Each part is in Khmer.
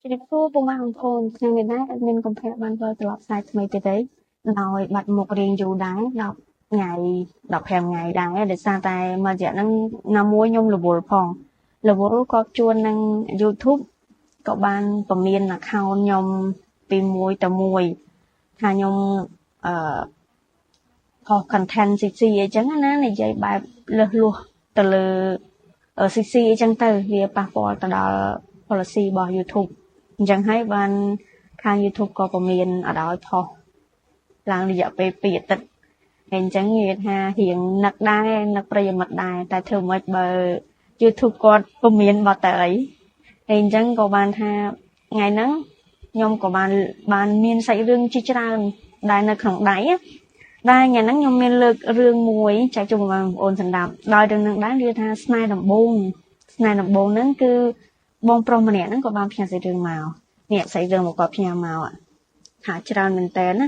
Chị đẹp cô bộ mang phone sang Việt Nam admin compare ban vơ từ lọc siteថ្មីទៀតទេដោយបាត់មុខរៀងយូរដែរ10ថ្ងៃ15ថ្ងៃដែរដោយសារតែមួយរយៈហ្នឹងណាមួយខ្ញុំរវល់ផងរវល់ក៏ជួននឹង YouTube ក៏បានពមៀន account ខ្ញុំពីមួយទៅមួយថាខ្ញុំអឺផុស content CC អីចឹងណានិយាយបែបលឹះលួសទៅលើ CC អីចឹងទៅវាប៉ះពាល់ទៅដល់ policy របស់ YouTube អញ្ចឹងហើយបានខាង YouTube ក៏ពមៀនអត់ឲ្យផុសឡើងរយៈពេល2អាទិត្យហើយអញ្ចឹងនិយាយថារៀងនឹកដែរនឹកប្រិយមិត្តដែរតែធ្វើមិនបើ YouTube គាត់ពមៀនបត់តែអីហើយអញ្ចឹងក៏បានថាថ្ងៃហ្នឹងខ្ញុំក៏បានមានសាច់រឿងជាច្រើនដែលនៅក្នុងដៃដែរថ្ងៃហ្នឹងខ្ញុំមានលើករឿងមួយចែកជូនបងប្អូនសម្ដាប់ដោយរឿងហ្នឹងដែរវាថាស្នេហ៍ដំបូងហ្នឹងគឺបងប្រុសម្នាក់ហ្នឹងក៏បានផ្ញើសាច់រឿងមកនេះសាច់រឿងមកគាត់ផ្ញើមកថាច្រើនមែនតើណា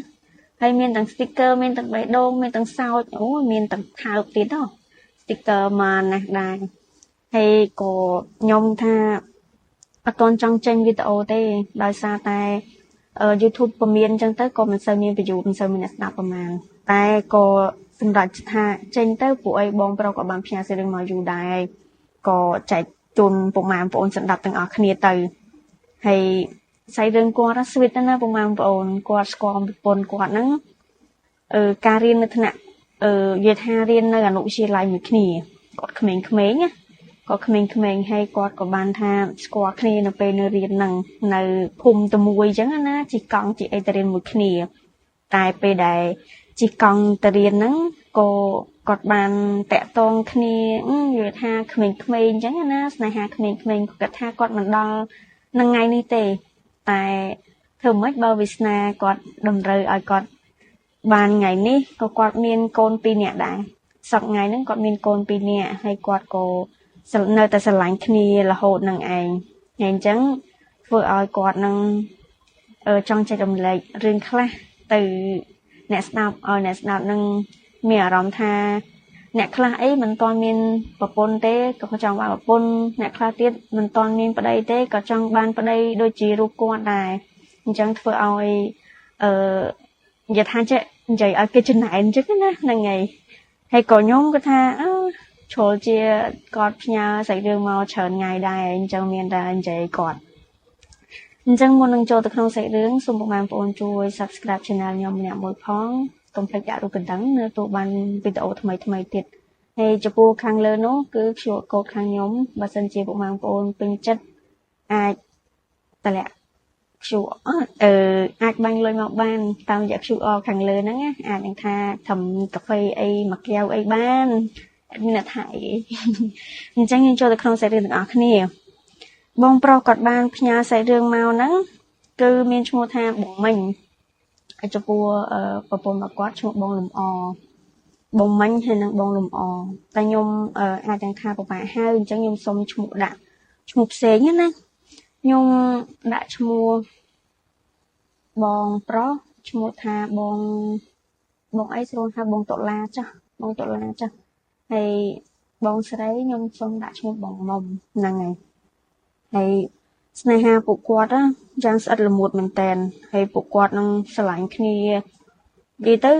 ហើយមានទាំង sticker មានទាំងបេះដូងមានទាំងសោចអូមានទាំងថើបទៀតហ៎ sticker មកណាស់ដែរហើយក៏ខ្ញុំថាអត់ទាន់ចង់ចេញវីដេអូទេដោយសារតែ YouTube ពមៀនអញ្ចឹងទៅក៏មិនសូវមាន view មិនសូវមានអ្នកស្ដាប់ប្រហែលតែក៏សម្រាប់ថាចេញទៅពួកអីបងប្រុសក៏បានផ្ញើសាច់រឿងមកយូរដែរក៏ចែកជូនពុកម៉ែបងប្អូនស្ដាប់ទាំងអស់គ្នាទៅហើយសាច់រឿងគាត់ស្វីតណាស់ពុកម៉ែបងប្អូនគាត់ស្គាល់ប្រពន្ធគាត់ហ្នឹងការរៀននៅថ្នាក់និយាយថារៀននៅអនុវិទ្យាល័យមួយគ្នាគាត់ក្មេងៗណាគាត់ក្មេងៗហើយគាត់ក៏បានថាស្គាល់គ្នានៅពេលនៅរៀនហ្នឹងនៅភូមិតែមួយអញ្ចឹងណាជិះកង់ជិះអីទៅរៀនមួយគ្នាតែពេលដែលជិះកង់ទៅរៀនហ្នឹងក៏គាត់បានតាក់ទងគ្នានិយាយថាក្មេងៗអញ្ចឹងណាស្នេហាក្មេងៗគាត់ថាគាត់មិនដល់នឹងថ្ងៃនេះទេតែធ្វើម៉េចបើវាសនាគាត់តម្រូវឲ្យគាត់បានថ្ងៃនេះក៏គាត់មានកូន2នាក់ដែរសប្តាហ៍ថ្ងៃហ្នឹងគាត់មានកូន2នាក់ហើយគាត់ក៏នៅតែស្រឡាញ់គ្នារហូតនឹងឯងហើយអញ្ចឹងធ្វើឲ្យគាត់នឹងចង់ចែករំលែករឿងខ្លះទៅអ្នកស្ដាប់ឲ្យអ្នកស្ដាប់នឹងមានអារម្មណ៍ថាអ្នកខ្លះអីមិនទាន់មានប្រពន្ធទេក៏ចង់បានប្រពន្ធអ្នកខ្លះទៀតមិនទាន់មានប្តីទេក៏ចង់បានប្តីដូចជារូបគាត់ដែរអញ្ចឹងធ្វើឲ្យនិយាយថាចេះនិយាយឲ្យគេចំណែនអញ្ចឹងណាហ្នឹងហើយក៏ខ្ញុំគាត់ថាជ្រុលជាគាត់ផ្ញើសាច់រឿងមកច្រើនថ្ងៃដែរអញ្ចឹងមានតែនិយាយគាត់អញ្ចឹងមុននឹងចូលទៅក្នុងសាច់រឿងសូមបងប្អូនជួយ Subscribe Channel ខ្ញុំម្នាក់មួយផងកុំភ្លេចដាក់រូបកណ្ដឹងនៅទូបានវីដេអូថ្មីទៀតហើយចំពោះខាងលើនោះគឺ QR code ខាងខ្ញុំបើសិនជាបងប្អូនពេញចិត្តអាចតម្លាក់អាចបាញ់លុយមកបានតាមរយៈ QR ខាងលើហ្នឹងអាចនឹងថាធ្វើកាហ្វេអីមួយកែវអីបានអ្នកថាអីអញ្ចឹងយើងចូលទៅក្នុងសាច់រឿងទាំងអស់គ្នាបងប្រុសគាត់បានផ្ញើសាច់រឿងមកហ្នឹងគឺមានឈ្មោះថាបងមិញហើយចំពោះប្រពន្ធរបស់គាត់ឈ្មោះបងលំអបងមិញហើយនិងបងលំអតែខ្ញុំអាចទាំងថាពិបាកហៅអញ្ចឹងខ្ញុំសុំឈ្មោះដាក់ឈ្មោះផ្សេងណាខ្ញុំដាក់ឈ្មោះបងប្រុសឈ្មោះថាបងអីស្រួលថាបងតុលាចាស់ហើយបងស្រីខ្ញុំសុំដាក់ឈ្មោះបងមុំហ្នឹងហើយស្នេហាពួកគាត់យ៉ាងស្អិតល្មួតមែនតែនហើយពួកគាត់នឹងស្រឡាញ់គ្នានិយាយទៅ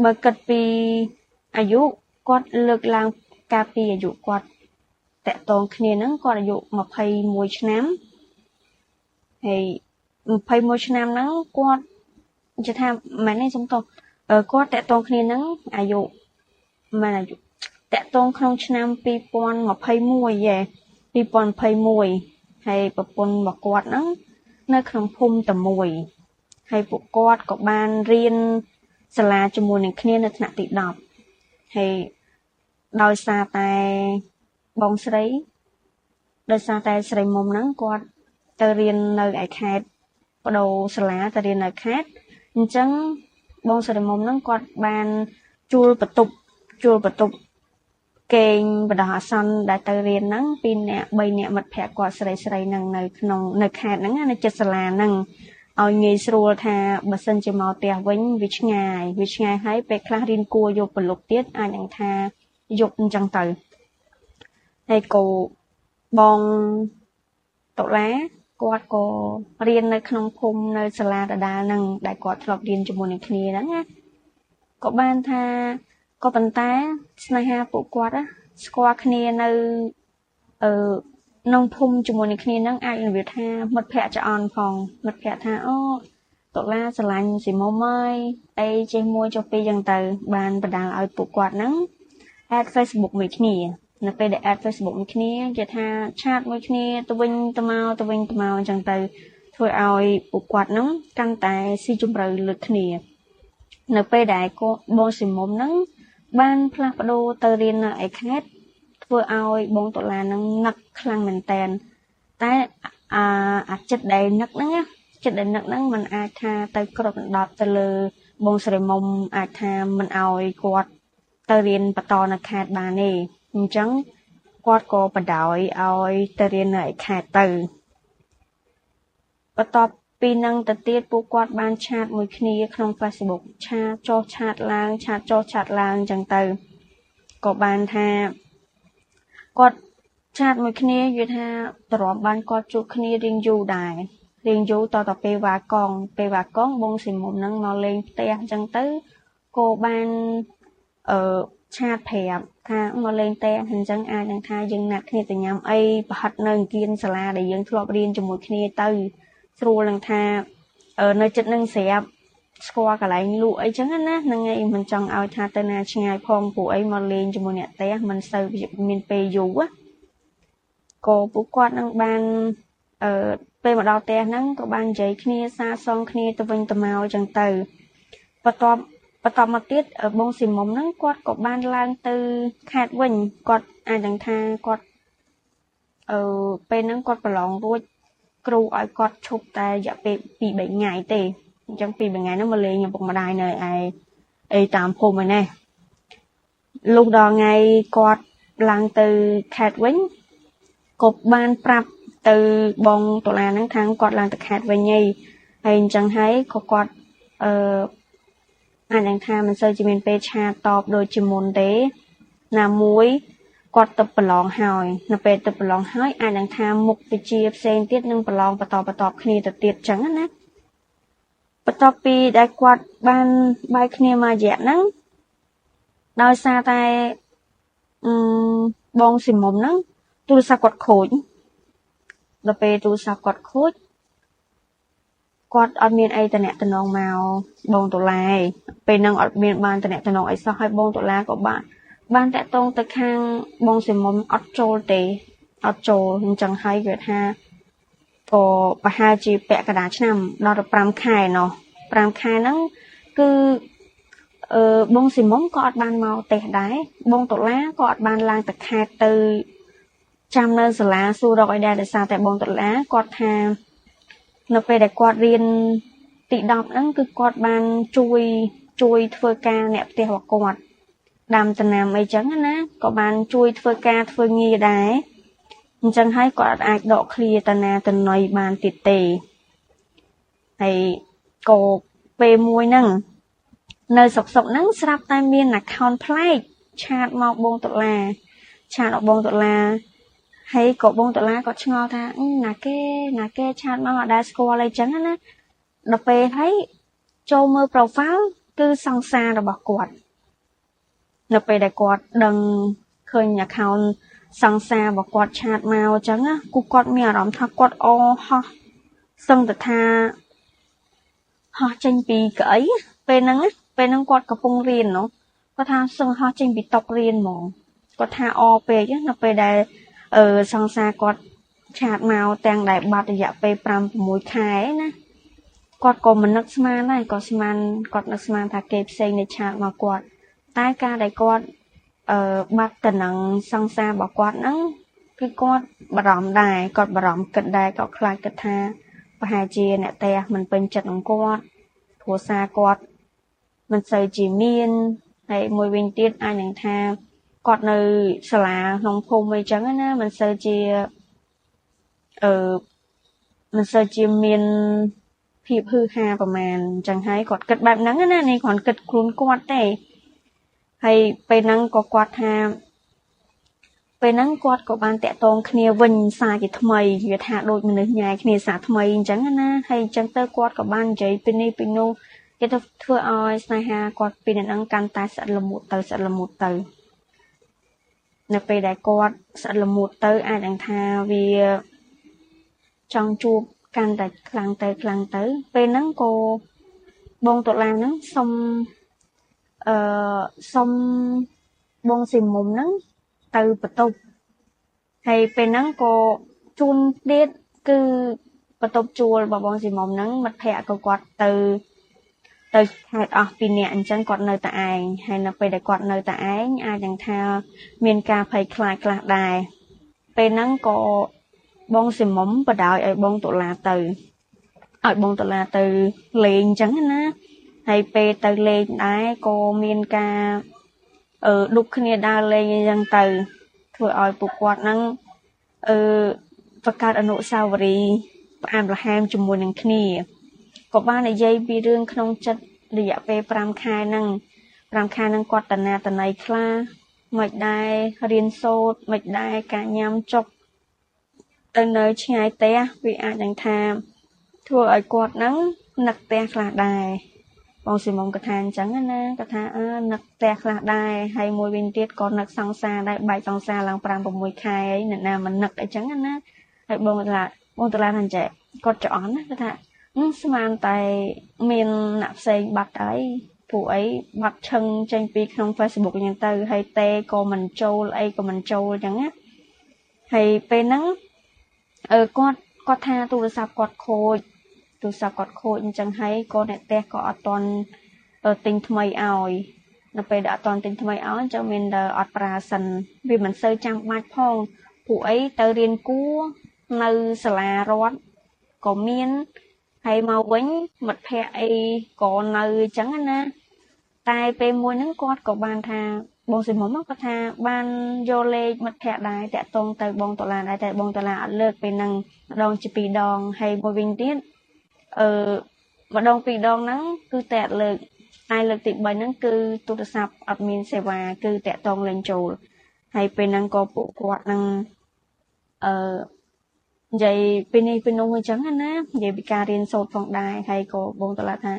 បើគិតពីអាយុគាត់លើកឡើងកាលពីអាយុគាត់តាក់ទងគ្នាហ្នឹងគាត់អាយុ21ឆ្នាំហើយ21ឆ្នាំហ្នឹងគាត់និយាយថាមិននេះសំទោសគាត់តាក់ទងគ្នាហ្នឹងអាយុមិនអាយុតាក់ទងក្នុងឆ្នាំ2021ហើយប្រពន្ធរបស់គាត់ហ្នឹងនៅក្នុងភូមិតែមួយហើយពួកគាត់ក៏បានរៀនសាលាជាមួយនឹងគ្នានៅថ្នាក់ទី10ហើយដោយសារតែស្រីមុំហ្នឹងគាត់ទៅរៀននៅឯខេត្តបដូរសាលាទៅរៀននៅខេត្តអញ្ចឹងបងស្រីមុំហ្នឹងគាត់បានជួលបន្ទប់គេងបណ្ដោះអាសន្នដែលទៅរៀនហ្នឹង2នាក់3នាក់មិត្តភក្តិគាត់ស្រីហ្នឹងនៅខេត្តហ្នឹងនៅចិត្តសាលាហ្នឹងឲ្យងាយស្រួលថាបើសិនជាមកផ្ទះវិញវាឆ្ងាយហើយពេលខ្លះរៀនគួរយកប្រឡុកទៀតអាចនឹងថាយកអញ្ចឹងទៅហើយក៏បងតុលា គាត់ក៏រៀននៅក្នុងភូមិនៅសាលាដដាលហ្នឹងដែលគាត់ធ្លាប់រៀនជាមួយនឹងគ្នាហ្នឹងណាក៏បានថាក៏ប៉ុន្តែស្នេហាពួកគាត់ស្គាល់គ្នានៅក្នុងភូមិជាមួយនឹងគ្នាហ្នឹងអាចនិយាយថាមិត្តភ័ក្តិច្អន់ផងមិត្តភ័ក្តិថាអូតុលាស្រឡាញ់ស៊ីមុំហើយអីចេះមួយចុះពីរចឹងទៅបានបណ្ដាលឲ្យពួកគាត់ហ្នឹង add Facebook មួយគ្នានៅពេលដែល add Facebook មួយគ្នាគេថាឆាតមួយគ្នាទៅវិញទៅមកទៅវិញទៅមកអញ្ចឹងទៅធ្វើឲ្យពួកគាត់ហ្នឹងកាន់តែស៊ីជម្រៅលើគ្នានៅពេលដែលបងស៊ីមុំហ្នឹងបានផ្លាស់ប្ដូរទៅរៀននៅឯខេត្តធ្វើឲ្យបងតុលាហ្នឹងនឹកខ្លាំងមែនតែនតែអាចិត្តដែលនឹកហ្នឹងចិត្តដែលនឹកហ្នឹងมันអាចថាទៅគ្របដណ្ដប់ទៅលើបងស្រីមុំអាចថាមិនឲ្យគាត់ទៅរៀនបន្តនៅខេត្តបានទេអញ្ចឹងគាត់ក៏បដ ாய் ឲ្យទៅរៀននៅឯខេត្តទៅបន្ទាប់ពីនឹងទៅទៀតពួកគាត់បានឆាតមួយគ្នាក្នុង Facebook ឆាតចុះឆាតឡើងឆាតចុះឆាតឡើងអញ្ចឹងទៅក៏បានថាគាត់ឆាតមួយគ្នានិយាយថាតរំបានគាត់ជួបគ្នារៀងយូរដែររៀងយូរតទៅពេលវ៉ាកងបងស៊ីមុំហ្នឹងមកលេងផ្ទះអញ្ចឹងទៅក៏បានឆាតប្រាប់ថាមកលេងផ្ទះអញ្ចឹងអាចនឹងថាយើងណាត់គ្នាទៅញ៉ាំអីប្រហិតនៅអង្គានសាលាដែលយើងធ្លាប់រៀនជាមួយគ្នាទៅស្រួលនឹងថានៅចិត្តនឹងស្រាប់ស្គាល់កន្លែងលក់អីចឹងណាហ្នឹងឯងមិនចង់ឲ្យថាទៅណាឆ្ងាយផងព្រោះអីមកលេងជាមួយអ្នកផ្ទះមិនសូវមានពេលយូរក៏ពួកគាត់នឹងបានពេលមកដល់ផ្ទះហ្នឹងក៏បាននិយាយគ្នាសារសងគ្នាទៅវិញទៅមកចឹងទៅបន្ទាប់មកទៀតបងស៊ីមុំហ្នឹងគាត់ក៏បានឡើងទៅខេត្តវិញគាត់អាចនឹងថាគាត់ពេលហ្នឹងគាត់ប្រឡងរួចគ្រូឲ្យគាត់ឈប់តែរយៈពេល 2-3 ថ្ងៃទេអញ្ចឹង 2-3 ថ្ងៃហ្នឹងមកលេងឪពុកម្ដាយនៅឯតាមភូមិឯនេះលុះដល់ថ្ងៃគាត់ឡើងទៅខេត្តវិញក៏បានប្រាប់ទៅបងតុលាហ្នឹងថាគាត់ឡើងទៅខេត្តវិញហើយអញ្ចឹងហើយក៏គាត់អាចនឹងថាមិនសូវជាមានពេលឆាតតបដូចជាមុនទេណាមួយគាត់ទៅប្រឡងហើយនៅពេលទៅប្រឡងហើយអាចនឹងថាមុខវិជ្ជាផ្សេងទៀតនឹងប្រឡងបន្តគ្នាទៅទៀតចឹងណាបន្ទាប់ពីដែលគាត់បានបាយគ្នាមួយរយៈហ្នឹងដោយសារតែបងស៊ីមុំហ្នឹងទូរស័ព្ទគាត់ខូចដល់ពេលទូរស័ព្ទគាត់ខូចគាត់អត់មានអីតំណងមកបងតុលាឯងពេលហ្នឹងអត់មានបានតំណងអីសោះហើយបងតុលាក៏បានតាក់ទងទៅខាងបងស៊ីមុំអត់ចូលទេអត់ចូលអញ្ចឹងហើយគេថាក៏ប្រហែលជាពាក់កណ្ដាលឆ្នាំដល់15ខែណោះ5ខែហ្នឹងគឺបងស៊ីមុំក៏អត់បានមកផ្ទះដែរបងតុលាក៏អត់បានឡើងទៅខេត្តទៅចាំនៅសាលាសួររកឲ្យដែរដោយសារតែបងតុលាគាត់ថានៅពេលដែលគាត់រៀនទី10ហ្នឹងគឺគាត់បានជួយធ្វើការអ្នកផ្ទះរបស់គាត់ដាំដំណាំអីចឹងណាក៏បានជួយធ្វើការធ្វើងារដែរអញ្ចឹងហើយគាត់អាចដកឃ្លាតាណាតណុយបានទៀតទេហើយក៏ពេលមួយហ្នឹងនៅសុកហ្នឹងស្រាប់តែមាន account ប្លែកឆាតមកបងតុលាហើយក៏បងតុលាក៏ឆ្ងល់ថាណាគេឆាតមកអត់ដែលស្គាល់អីចឹងណាដល់ពេលហើយចូលមើល profile គឺសង្សាររបស់គាត់នៅពេលដែលគាត់ដឹងឃើញ account សង្សាររបស់គាត់ឆាតមកចឹងណាគូគាត់មានអារម្មណ៍ថាគាត់ហោះសឹងតែថាហោះចេញពីកៅអីពេលហ្នឹងគាត់កំពុងរៀននោះគាត់ថាសឹងហោះចេញពីតុរៀនហ្មងគាត់ថាអពេកណាពេលដែលសង្សារគាត់ឆាតមកទាំងដែលបាត់រយៈពេល 5-6 ខែណាគាត់ក៏មិននឹកស្មានដែរគាត់នឹកស្មានថាគេផ្សេងនៃឆាតមកគាត់តែការដែលគាត់បាត់តំណឹងសង្សាររបស់គាត់ហ្នឹងគឺគាត់បារម្ភដែរគាត់បារម្ភគិតដែរគាត់ខ្លាចគិតថាប្រហែលជាអ្នកផ្ទះមិនពេញចិត្តនឹងគាត់គ្រួសារគាត់មិនសូវជាមានហើយមួយវិញទៀតអាចនឹងថាគាត់នៅសាលាក្នុងភូមិអីចឹងណាមិនសូវជាមានភាពហឺហាប្រហែលអញ្ចឹងហើយគាត់គិតបែបហ្នឹងណានេះគ្រាន់គិតខ្លួនគាត់ទេហើយពេលហ្នឹងក៏គាត់ថា ពេលហ្នឹងគាត់ក៏បានតាក់ទងគ្នាវិញសារជាថ្មីវាថាដូចមនុស្សញ៉ែគ្នាសារថ្មីអញ្ចឹងណាហើយអញ្ចឹងទៅគាត់ក៏បាននិយាយពីនេះពីនោះគេទៅធ្វើឲ្យស្នេហាគាត់ពីរនាក់ហ្នឹងកាន់តែស្អិតល្មួតទៅនៅពេលដែលគាត់ស្អិតល្មួតទៅអាចនឹងថាវាចង់ជួបកាន់តែខ្លាំងទៅពេលហ្នឹងក៏បងតុលាហ្នឹងសុំបងស៊ីមុំហ្នឹងទៅបន្ទប់ហើយពេលហ្នឹងក៏ជួនទៀតគឺបន្ទប់ជួលរបស់បងស៊ីមុំហ្នឹងមិត្តភ័ក្តិក៏គាត់ទៅខេត្តអស់ពីរនាក់អញ្ចឹងគាត់នៅតែឯងហើយនៅពេលដែលគាត់នៅតែឯងអាចនឹងថាមានការភ័យខ្លាចខ្លះដែរពេលហ្នឹងក៏បងស៊ីមុំបដ ாய் ឲ្យបងតុលាទៅលេងអញ្ចឹងណាហើយពេលទៅលេងដែរក៏មានការឌុបគ្នាដើរលេងអញ្ចឹងទៅធ្វើឲ្យពួកគាត់ហ្នឹងបង្កើតអនុស្សាវរីយ៍ផ្អែមល្ហែមជាមួយនឹងគ្នាក៏បាននិយាយពីរឿងក្នុងចិត្តរយៈពេល5ខែហ្នឹងគាត់តណាតណៃខ្លះមិនដែររៀនសូត្រមិនដែរការញ៉ាំចុកទៅនៅឆ្ងាយផ្ទះវាអាចនឹងថាធ្វើឲ្យគាត់ហ្នឹងនឹកផ្ទះខ្លះដែរបងស៊ីមុំក៏ថាអញ្ចឹងណាក៏ថានឹកផ្ទះខ្លះដែរហើយមួយវិញទៀតក៏នឹកសង្សារដែរបែកសង្សារឡើង5 6ខែអីអ្នកណាមិននឹកអញ្ចឹងណាហើយបងតាឡាថាចេះគាត់ច្អន់ណាគាត់ថាស្មានតែមានអ្នកផ្សេងបាត់ហើយពួកអីបាត់ឈឹងចេញពីក្នុង Facebook អញ្ចឹងទៅហើយទេក៏មិនចូលអីក៏មិនចូលអញ្ចឹងណាហើយពេលហ្នឹងគាត់ថាទូរស័ព្ទគាត់ខូចអញ្ចឹងហើយក៏អ្នកផ្ទះក៏អត់ទាន់ទិញថ្មីឲ្យនៅពេលដែលអត់ទាន់ទិញថ្មីឲ្យអញ្ចឹងមានតែអត់ប្រើសិនវាមិនសូវចាំបាច់ផងពួកអីទៅរៀនគួរនៅសាលារដ្ឋក៏មានហើយមកវិញមិត្តភ័ក្តិអីក៏នៅអញ្ចឹងណាតែពេលមួយហ្នឹងគាត់ក៏បានថាបងស៊ីមុំគាត់ថាបានយកលេខមិត្តភ័ក្តិដែរតាក់ទងទៅបងតុលាដែរតែបងតុលាអត់លើកពេលហ្នឹងម្ដងជា2ដងហើយមួយវិញទៀតម្ដង2ដងហ្នឹងគឺតែលើកទី3ហ្នឹងគឺទូរស័ព្ទអត់មានសេវាគឺតាក់ទងលេងចូលហើយពេលហ្នឹងក៏ពួកគាត់នឹងនិយាយពីនេះពីនោះអញ្ចឹងណានិយាយពីការរៀនសូត្រផងដែរហើយក៏បងតឡាថា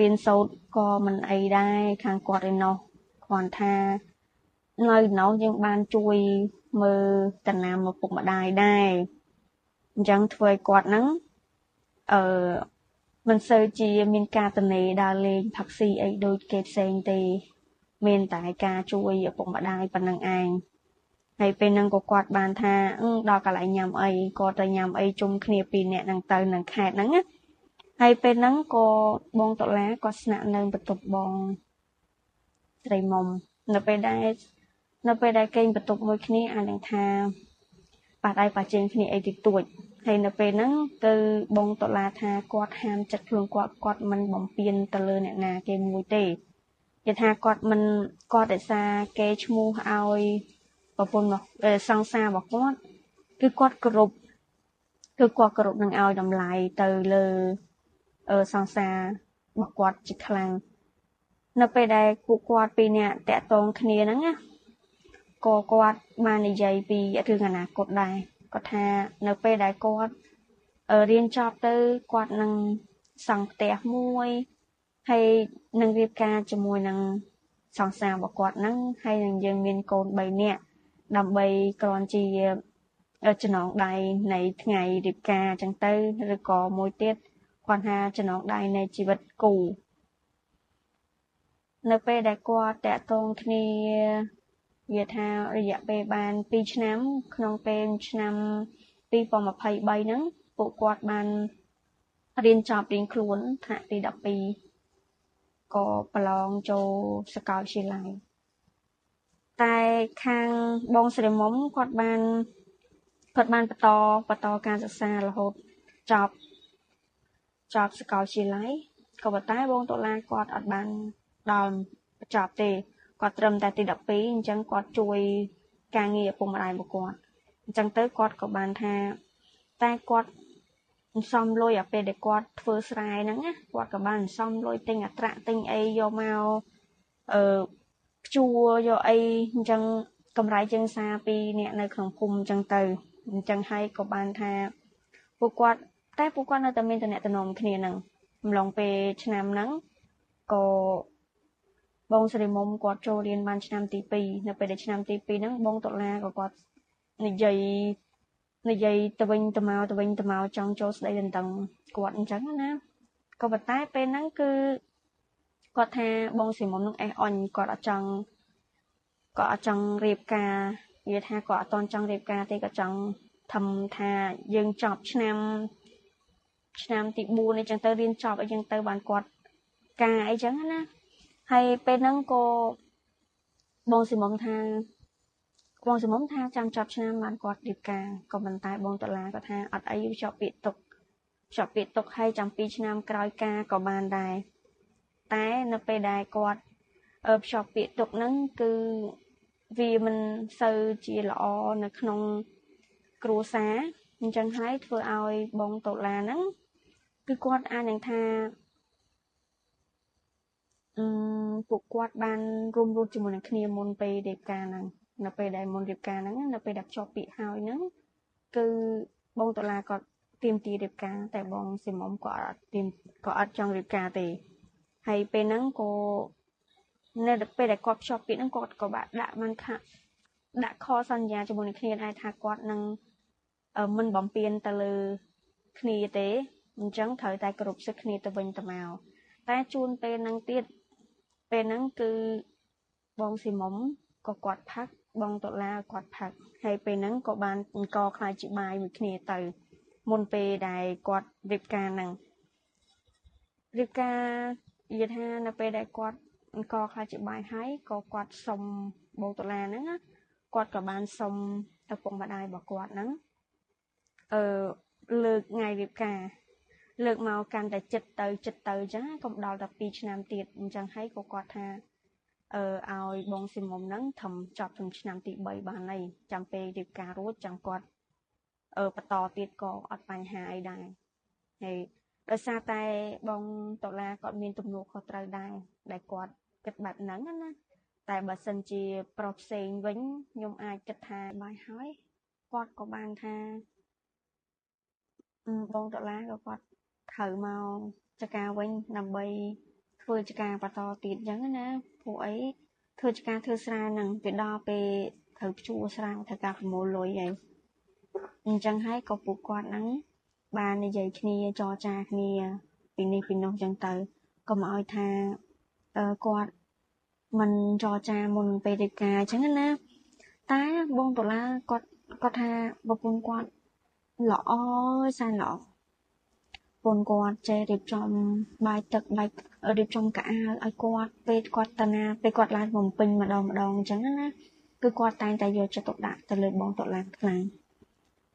រៀនសូត្រក៏មិនអីដែរខាងគាត់ឯណោះគ្រាន់ថានៅណោះយើងបានជួយមើលតំណាំឪពុកម្ដាយដែរអញ្ចឹងធ្វើឲ្យគាត់ហ្នឹងមិនសូវជាមានការតនេដើរលេងផឹកស៊ីអីដូចគេផ្សេងទេមានតែការជួយឪពុកម្ដាយប៉ុណ្្នឹងឯងហើយពេលហ្នឹងក៏គាត់បានថាដល់កន្លែងញ៉ាំអីក៏ទៅញ៉ាំអីជុំគ្នា2នាក់ហ្នឹងទៅនឹងខេត្តហ្នឹងណាហើយពេលហ្នឹងក៏បងតុលាក៏ស្នាក់នៅបន្ទប់បងស្រីមុំនៅពេលដែលគេងបន្ទប់មួយគ្នាអាចនឹងថាប៉ះដៃប៉ះជើងគ្នាអីតិចតួចហើយនៅពេលហ្នឹងគឺបងតុលាថាគាត់ហាមចិត្តខ្លួនគាត់មិនបំពេញទៅលើអ្នកណាគេមួយទេគេថាគាត់រក្សាគេឈ្មោះឲ្យប្រពន្ធមកសង្សាររបស់គាត់គឺគាត់គោរពនឹងឲ្យតម្លៃទៅលើសង្សាររបស់គាត់ជាខ្លាំងនៅពេលដែលពួកគាត់ពីរនាក់តាក់ទងគ្នាហ្នឹងណាក៏គាត់បាននិយាយពីរឿងអនាគតដែរគាត់ថានៅពេលដែលគាត់រៀនចប់ទៅគាត់នឹងសង់ផ្ទះមួយហើយនឹងរៀបការជាមួយនឹងសង្សាររបស់គាត់ហ្នឹងហើយនឹងយើងមានកូន3នាក់ដើម្បីគ្រាន់ជាចំណងដៃនៃថ្ងៃរៀបការអញ្ចឹងទៅឬក៏មួយទៀតគាត់ថាចំណងដៃនៃជីវិតគូនៅពេលដែលគាត់តាក់ទងគ្នាវាថារយៈពេលបាន2ឆ្នាំក្នុងពេលឆ្នាំ2023ហ្នឹងពួកគាត់បានរៀនចប់រៀងខ្លួនថ្នាក់ទី12ក៏ប្រឡងចូលសាកលវិទ្យាល័យតែខាងបងស្រីមុំគាត់បានបន្តការសិក្សារហូតចប់សាកលវិទ្យាល័យក៏ប៉ុន្តែបងតុលាគាត់អត់បានដល់បញ្ចប់ទេគាត់ត្រឹមតែទី12អញ្ចឹងគាត់ជួយការងារឪពុកម្ដាយរបស់គាត់អញ្ចឹងទៅគាត់ក៏បានថាតែគាត់សំលុយអាពេលដែលគាត់ធ្វើស្រែហ្នឹងណាគាត់ក៏បានសំលុយទិញអាត្រាក់ទិញអីយកមកជួយកអីអញ្ចឹង កំរៃជើងសារពីអ្នកនៅក្នុងភូមិអញ្ចឹងទៅអញ្ចឹងហើយក៏បានថាពួកគាត់តែពួកគាត់នៅតែមានតំណែងគ្នាហ្នឹងម្លងពេលឆ្នាំហ្នឹងក៏បងស្រីមុំគាត់ចូលរៀនបានឆ្នាំទី2នៅពេលដែលឆ្នាំទី2ហ្នឹងបងតុលាក៏គាត់និយាយទៅវិញទៅមកចង់ចូលស្ដីដណ្ដឹងគាត់អញ្ចឹងណាក៏ប៉ុន្តែពេលហ្នឹងគឺគាត់ថាបងស្រីមុំនឹងអេះអន់គាត់អត់ចង់រៀបការនិយាយថាគាត់អត់តន់ចង់រៀបការទេគាត់ចង់ធ្វើថាយើងចប់ឆ្នាំទី4អញ្ចឹងទៅរៀនចប់អញ្ចឹងទៅបានគាត់ការអីចឹងណាហើយពេលហ្នឹងក៏បងស្រីមុំថាចាំចប់ឆ្នាំបានគាត់រៀបការក៏ប៉ុន្តែបងតុលាគាត់ថាអត់អីភ្ជាប់ពាក្យទុកហើយចាំ2ឆ្នាំក្រោយការក៏បានដែរតែនៅពេលដែលគាត់ភ្ជាប់ពាក្យទុកហ្នឹងគឺវាមិនសូវជាល្អនៅក្នុងគ្រួសារអញ្ចឹងហើយធ្វើឲ្យបងតុលាហ្នឹងគឺគាត់អាចនឹងថាពួកគាត់បានរួមរស់ជាមួយនឹងគ្នាមុនពេលរៀបការហ្នឹងនៅពេលដែលមុនរៀបការហ្នឹងនៅពេលដែលភ្ជាប់ពាក្យហើយហ្នឹងគឺបងតុលាគាត់ទាមទាររៀបការតែបងស្រីមុំក៏អត់ចង់រៀបការទេហើយពេលហ្នឹងក៏នៅពេលដែលគាត់ភ្ជាប់ពាក្យហ្នឹងគាត់ក៏បានដាក់ខសន្យាជាមួយនឹងគ្នាដែរថាគាត់នឹងមិនបំពេញទៅលើគ្នាទេអញ្ចឹងត្រូវតែគោរពសិទ្ធិគ្នាទៅវិញទៅមកតែជួនពេលហ្នឹងទៀតពេលហ្នឹងគឺបងស្រីមុំក៏គាត់ផឹកបងតុលាគាត់ផឹកហើយពេលហ្នឹងក៏បានអង្គខ្លាចជាបាយមួយគ្នាទៅមុនពេលដែលគាត់រៀបការហ្នឹងរៀបការនិយាយថានៅពេលដែលគាត់អង្គខ្លាចជាបាយហើយក៏គាត់សុំបងតុលាហ្នឹងគាត់ក៏បានសុំឪពុកម្ដាយរបស់គាត់ហ្នឹងលើកថ្ងៃរៀបការលើកមកកាន់តែចិត្តទៅអញ្ចឹងកុំដល់តែ2ឆ្នាំទៀតអញ្ចឹងហើយក៏គាត់ថាឲ្យបងស្រីមុំហ្នឹងធ្វើចប់ถึงឆ្នាំទី3បានហើយចាំពេលរៀបការរួចចាំគាត់បន្តទៀតក៏អត់បញ្ហាអីដែរហើយដោយសារតែបងតុលាគាត់មានទំនួលខុសត្រូវដែរដែលគាត់គិតបែបហ្នឹងណាតែបើសិនជាប្រុសផ្សេងវិញខ្ញុំអាចគិតថាបាយហើយគាត់ក៏បានថាបងតុលាក៏គាត់ត្រូវមកចការវិញដើម្បីធ្វើចការបន្តទៀតអញ្ចឹងណាពួកអីធ្វើចការធ្វើស្រែហ្នឹងវាដល់ពេលត្រូវជួស្រែត្រូវការប្រមូលលុយហើយអញ្ចឹងហើយក៏ពួកគាត់ហ្នឹងបាននិយាយគ្នាចរចាគ្នាពីនេះពីនោះអញ្ចឹងទៅកុំឲ្យថាគាត់មិនចរចាមុនពេលរៀបការអញ្ចឹងណាតែបងតុលាគាត់ថាប្រពន្ធគាត់ល្អសែនល្អប្រពន្ធគាត់ចេះរៀបចំបាយទឹករៀបចំកាអាវឲ្យគាត់ពេលគាត់តាណាពេលគាត់ឡើងបំពេញម្ដងអញ្ចឹងណាគឺគាត់តែងតែយកចិត្តទុកដាក់ទៅលើបងតុលាខ្លាំង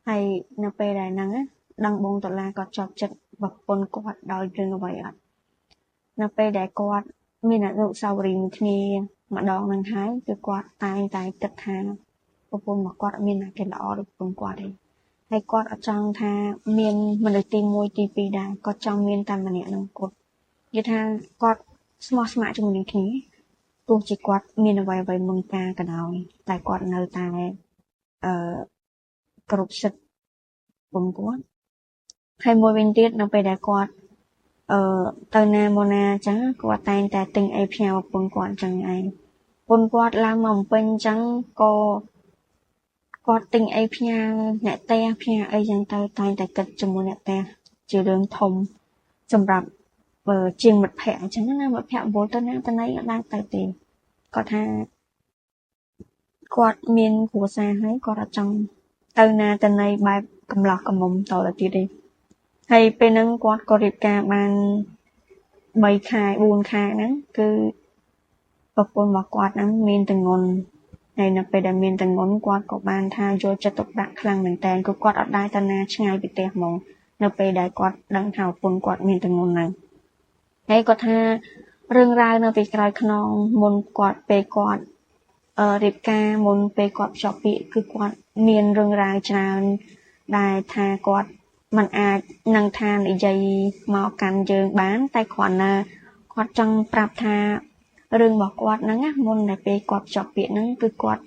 ហើយនៅពេលដែលហ្នឹងដឹងបងតុលាគាត់ជាប់ចិត្តប្រពន្ធគាត់ដោយរឿងអ្វីអត់នៅពេលដែលគាត់មានអនុស្សាវរីយ៍មួយគ្នាម្ដងហ្នឹងហើយគឺគាត់តែងតែគិតថាប្រពន្ធរបស់គាត់អត់មានណាគេល្អដូចប្រពន្ធគាត់ទេហើយគាត់អត់ចង់ថាមានមនុស្សទី1ទី2ដែរគាត់ចង់មានតែម្នាក់នឹងគាត់និយាយថាគាត់ស្មោះស្ម័គ្រជាមួយនឹងគ្នាទោះជាគាត់មានអ្វីមុនការក៏ដោយតែគាត់នៅតែគ្រប់សិទ្ធិប្រពន្ធគាត់ហើយមួយវិញទៀតនៅពេលដែលគាត់ទៅណាមកណាអញ្ចឹងគាត់តែងតែទិញអីផ្ញើប្រពន្ធគាត់អញ្ចឹងឯងប្រពន្ធគាត់ឡើងមកបំពេញអញ្ចឹងក៏គាត់ទិញអីផ្ញើអ្នកផ្ទះផ្ញើអីចឹងទៅតែងតែគិតជាមួយអ្នកផ្ទះជារឿងធំសម្រាប់ជាងមិត្តភ័ក្តិអញ្ចឹងណាមិត្តភ័ក្តិវល់ទៅណាទៅណីអត់ដែរទៅទេគាត់ថាគាត់មានគ្រួសារហើយគាត់អត់ចង់ទៅណាទៅណីបែបកំឡោះកំមុំតទៅទៀតទេហើយពេលហ្នឹងគាត់ក៏រៀបការបាន3ខែ4ខែហ្នឹងគឺប្រពន្ធរបស់គាត់ហ្នឹងមានទម្ងន់ហើយនៅពេលដែលមានទម្ងន់គាត់ក៏បានថាយកចិត្តទុកដាក់ខ្លាំងមែនតើគឺគាត់អត់ដែរទៅណាឆ្ងាយពីផ្ទះហ្មងនៅពេលដែលគាត់ដឹងថាប្រពន្ធគាត់មានទម្ងន់ហ្នឹងហើយគាត់ថារឿងរ៉ាវនៅពីក្រោយខ្នងមុនគាត់ពេលគាត់រៀបការមុនពេលគាត់ភ្ជាប់ពាក្យគឺគាត់មានរឿងរ៉ាវច្រើនដែលថាគាត់មិនអាចនឹងថានិយាយមកកាន់យើងបានតែគ្រាន់តែគាត់ចង់ប្រាប់ថារឿងរបស់គាត់ហ្នឹងណាមុនដែលពេលគាត់ភ្ជាប់ពាក្យហ្នឹងគឺគាត់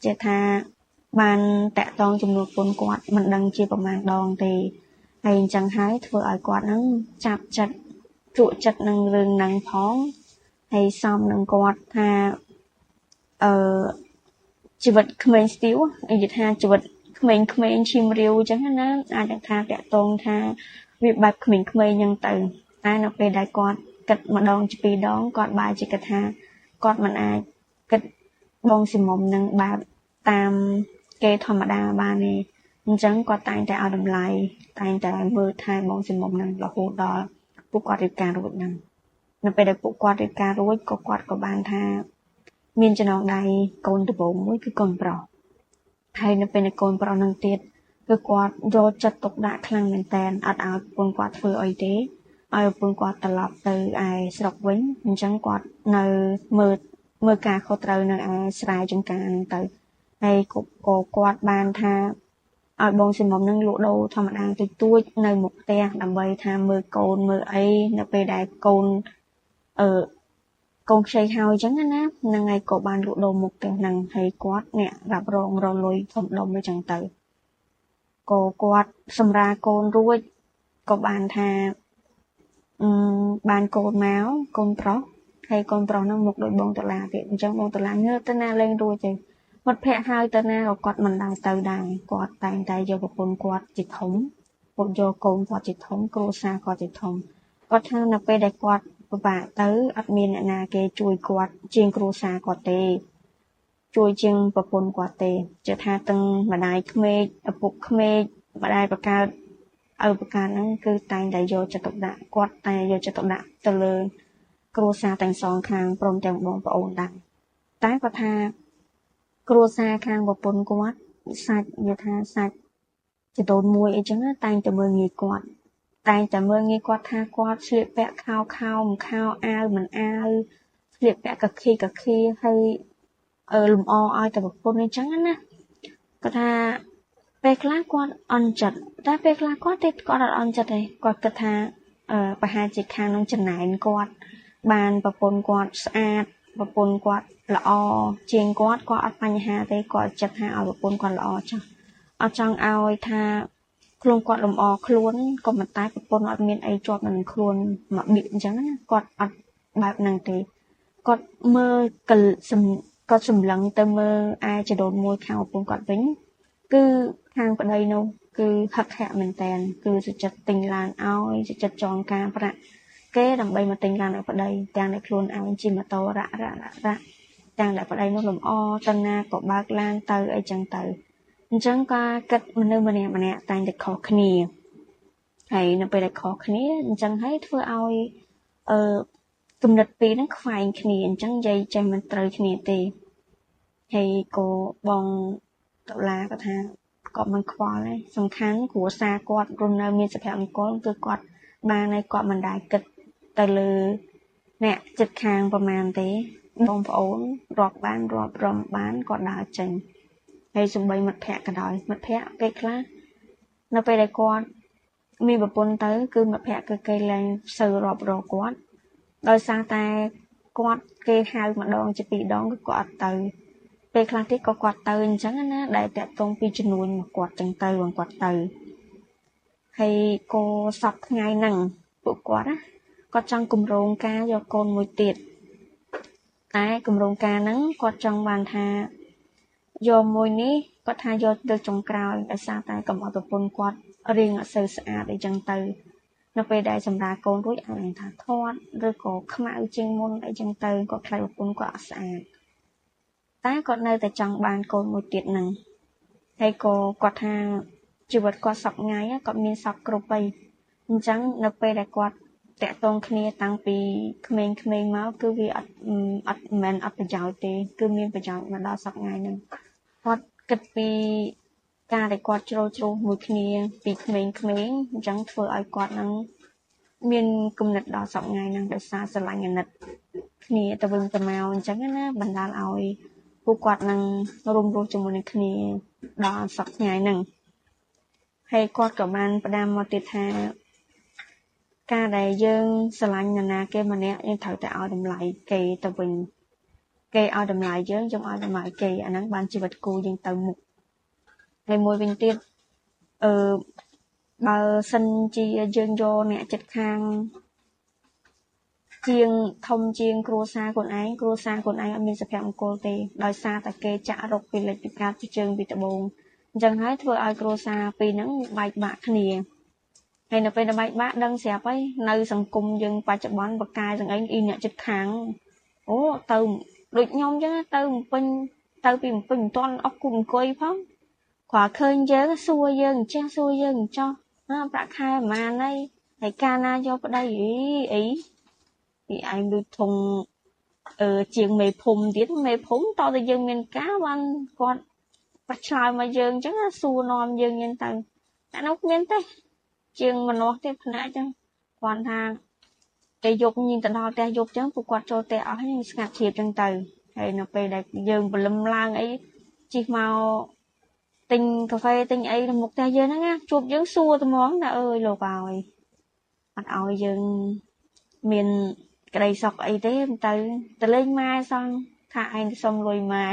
ជាថាបានតាក់ទងចំនួនពន្ធគាត់មិនដឹងជាប្រមាណដងទេហើយអញ្ចឹងហើយធ្វើឲ្យគាត់នឹងចាប់ចិត្តជក់ចិត្តនឹងរឿងហ្នឹងផងហើយសំនឹងគាត់ថាជីវិតក្មេងស្ទាវនិយាយថាជីវិតក្មេងៗឈាមរាវអញ្ចឹងណាអាចថាតាក់ទងថាវាបែបក្មេងៗអញ្ចឹងទៅតែនៅពេលដែលគាត់គិតម្ដងពីរដងគាត់បែរជាគិតថាគាត់មិនអាចគិតបងស៊ីមុំនឹងបែបតាមគេធម្មតាបានទេអញ្ចឹងគាត់តែងតែឲ្យតម្លៃតែងតែមើលថែបងស៊ីមុំនឹងរហូតដល់ពួកគាត់រៀបការរួចហ្នឹងនៅពេលដែលពួកគាត់រៀបការរួចក៏គាត់ក៏បានថាមានចំណងដៃកូនដំបូងមួយគឺកូនប្រុសហើយនៅពេលកូនប្រុសនឹងទៀតគឺគាត់យកចិត្តទុកដាក់ខ្លាំងមែនតើអត់ឲ្យប្រពន្ធគាត់ធ្វើអីទេឲ្យប្រពន្ធគាត់ត្រឡប់ទៅឯស្រុកវិញអញ្ចឹងគាត់នៅមើលការខុសត្រូវនៅឯស្រែចម្ការហ្នឹងទៅហើយក៏គាត់បានថាឲ្យបងស៊ីមុំនឹងលក់ដូរធម្មតាទួចៗនៅមុខផ្ទះដើម្បីថាមើលកូនមើលអីនៅពេលដែលកូនខ្ចីហើយអញ្ចឹងណាហ្នឹងហើយក៏បានលក់ដូរមុខផ្ទះហ្នឹងហើយគាត់អ្នករ៉ាប់រងរលុយធំដុំអញ្ចឹងទៅក៏គាត់សម្រាកូនរួចក៏បានថាបានកូនមកកូនប្រុសហើយកូនប្រុសហ្នឹងមកដូចបងដុល្លារទៀតអញ្ចឹងបងដុល្លារងើបទៅណាលេងរួចទេមិត្តភ័ក្ដិហៅទៅណាក៏គាត់មិនដែរទៅដែរគាត់តែងតែយកប្រពន្ធគាត់ជាធំគាត់យកកូនគាត់ជាធំគ្រួសារគាត់ជាធំគាត់ថានៅពេលដែលគាត់ពិបាកទៅអត់មានអ្នកណាគេជួយគាត់ជាងគ្រួសារគាត់ទេជួយជាងប្រពន្ធគាត់ទេជាថាទាំងម្ដាយក្មេកឪពុកក្មេកម្ដាយបកើតឪបកើតហ្នឹងគឺតែងតែយកចិត្តទុកដាក់គាត់តែយកចិត្តទុកដាក់ទៅលើគ្រួសារទាំងសងខាងព្រមទាំងបងប្អូនដែរតែគាត់ថាគ្រួសារខាងប្រពន្ធគាត់សាច់និយាយថាសាច់ចំនួនមួយអីចឹងតែងតែមើលងាយគាត់តែងតែមើលងាយគាត់ថាគាត់ស្លៀកពាក់ខោមិនខោអាវមិនអាវស្លៀកពាក់កខីហើយលម្អឲ្យតែប្រពន្ធអញ្ចឹងណាគាត់ថាពេលខ្លះគាត់អន់ចិត្តតែពេលខ្លះគាត់អត់អន់ចិត្តទេគាត់គិតថាប្រហែលជាខាងនឹងចំណែនគាត់បានប្រពន្ធគាត់ស្អាតប្រពន្ធគាត់ល្អជាងគាត់អត់បញ្ហាទេគាត់ចិត្តថាឲ្យប្រពន្ធគាត់ល្អចាស់អត់ចង់ឲ្យថាខ្លួនគាត់លម្អខ្លួនក៏មិនតែប្រពន្ធអត់មានអីជាប់នឹងខ្លួនមកបៀកអញ្ចឹងណាគាត់អត់បែបហ្នឹងទេគាត់មើលគាត់សម្លឹងទៅមើលឯចដូនមួយខាងប្រពន្ធគាត់វិញគឺខាងប្តីនោះគឺហឹកហាក់មែនតើគឺសុចិត្តទិញឡានឲ្យសុចិត្តចងការប្រាក់គេដើម្បីមកទិញឡានឲ្យប្តីទាំងតែខ្លួនឯងជិះម៉ូតូរ៉ាក់ទាំងតែប្តីនោះលម្អទៅណាក៏បើកឡានទៅអីចឹងទៅអញ្ចឹងក៏គិតមនុស្សម្នាក់តែងតែខុសគ្នាហើយនៅពេលដែលខុសគ្នាអញ្ចឹងហើយធ្វើឲ្យគំនិតពីរហ្នឹងខ្វែងគ្នាអញ្ចឹងនិយាយចេះមិនត្រូវគ្នាទេហើយក៏បងដុល្លារក៏ថាគាត់មិនខ្វល់ទេសំខាន់គ្រួសារគាត់រស់នៅមានសុភមង្គលគឺគាត់បានហើយគាត់មិនដែលគិតទៅលើអ្នកចិត្តខាងប្រមាណទេបងប្អូនរាប់បានរាប់រំបានគាត់ដើរចេញហើយសំបីមិត្តភ័ក្ដិក៏ដោយមិត្តភ័ក្ដិពេលខ្លះនៅពេលដែលគាត់មានប្រពន្ធទៅគឺមិត្តភ័ក្ដិគឺគេឡើងសូវរាប់រកគាត់ដោយសារតែគាត់គេហៅម្ដងជាពីរដងគឺគាត់អត់ទៅពេលខ្លះទៀតក៏គាត់ទៅអញ្ចឹងណាដែលតាក់ទងពីចំនួនមកគាត់ចឹងទៅបងគាត់ទៅហើយក៏សពថ្ងៃហ្នឹងពួកគាត់ណាគាត់ចង់គម្រោងការយកកូនមួយទៀតតែគម្រោងការហ្នឹងគាត់ចង់បានថាយកមួយនេះគាត់ថាយកទៅចុងក្រោយដោយសារតែកំអត់ប្រពន្ធគាត់រៀងអត់សូវស្អាតអីចឹងទៅនៅពេលដែលសម្រាលកូនរួចអាចថាធាត់ឬក៏ខ្មៅជាងមុនអីចឹងទៅគាត់ខ្លាចប្រពន្ធគាត់អត់ស្អាតតែគាត់នៅតែចង់បានកូនមួយទៀតហ្នឹងហើយក៏គាត់ថាជីវិតគាត់សពថ្ងៃគាត់មានសពគ្រប់ហើយអញ្ចឹងនៅពេលដែលគាត់តាក់ទងគ្នាតាំងពីក្មេងៗមកគឺវាអត់មិនអត់ប្រយោជន៍ទេគឺមានប្រយោជន៍មកដល់សពថ្ងៃហ្នឹងគាត់គិតពីការដែលគាត់ជ្រុលជ្រោះមួយគ្នាពីក្មេងៗអញ្ចឹងធ្វើឲ្យគាត់នឹងមានគំនិតដល់សពថ្ងៃហ្នឹងដោយសារស្រឡាញ់អាណិតគ្នាទៅវិញទៅមកអញ្ចឹងណាបណ្ដាលឲ្យពួកគាត់នឹងរួមរស់ជាមួយនឹងគ្នាដល់សពថ្ងៃហ្នឹងហើយគាត់ក៏បានផ្ដាំមកទៀតថាការដែលយើងស្រឡាញ់នរណាគេម្នាក់យើងត្រូវតែឲ្យតម្លៃគេទៅវិញ គេឲ្យតម្លៃយើងខ្ញុំឲ្យតម្លៃគេអាហ្នឹងបានជីវិតគូយើងទៅមុខហើយមួយវិញទៀតបើសិនជាយើងយកអ្នកចិត្តខាងជាងធំជាងគ្រួសារខ្លួនឯងគ្រួសារខ្លួនឯងអត់មានសុភមង្គលទេដោយសារតែគេចាក់រកពីលិចពីកាត់ពីជើងពីដបងអញ្ចឹងហើយធ្វើឲ្យគ្រួសារពីរហ្នឹងបែកបាក់គ្នាហើយនៅពេលដែលបែកបាក់ដឹងស្រាប់ហើយនៅសង្គមយើងបច្ចុប្បន្នបកាយទាំងអីអ្នកចិត្តខាងអូទៅដូចខ្ញុំអញ្ចឹងទៅពេញទៅពីពេញមិនទាន់អស់គូអង្គុយផងគ្រាន់ឃើញយើងសួរយើងចេះសួរយើងចោះប្រាក់ខែប្រហែលហើយកាលណាយកប្តីអីពីឯងដូចធំជាងមេភូមិទៀតមេភូមិតើយើងមានការបានគាត់បាច់ឆ្លើយមកយើងអញ្ចឹងសួរនាំយើងទៅតែនោះគ្មានទេជាងម្នាស់ទៀតផ្នែកអញ្ចឹងគាត់ថាគេយកញីទៅដល់ផ្ទះយកអញ្ចឹងពួកគាត់ចូលផ្ទះអស់ហើយស្ងាត់ជ្រាបអញ្ចឹងទៅហើយនៅពេលដែលយើងព្រលឹមឡើងអីជិះមកទិញកាហ្វេទិញអីនៅមុខផ្ទះយើងហ្នឹងណាជួបយើងសួរត្មងថាអើយលោកអើយអត់ឲ្យយើងមានក្តីសុខអីទេទៅលេងម៉ែសោះថាឯងសុំលុយម៉ែ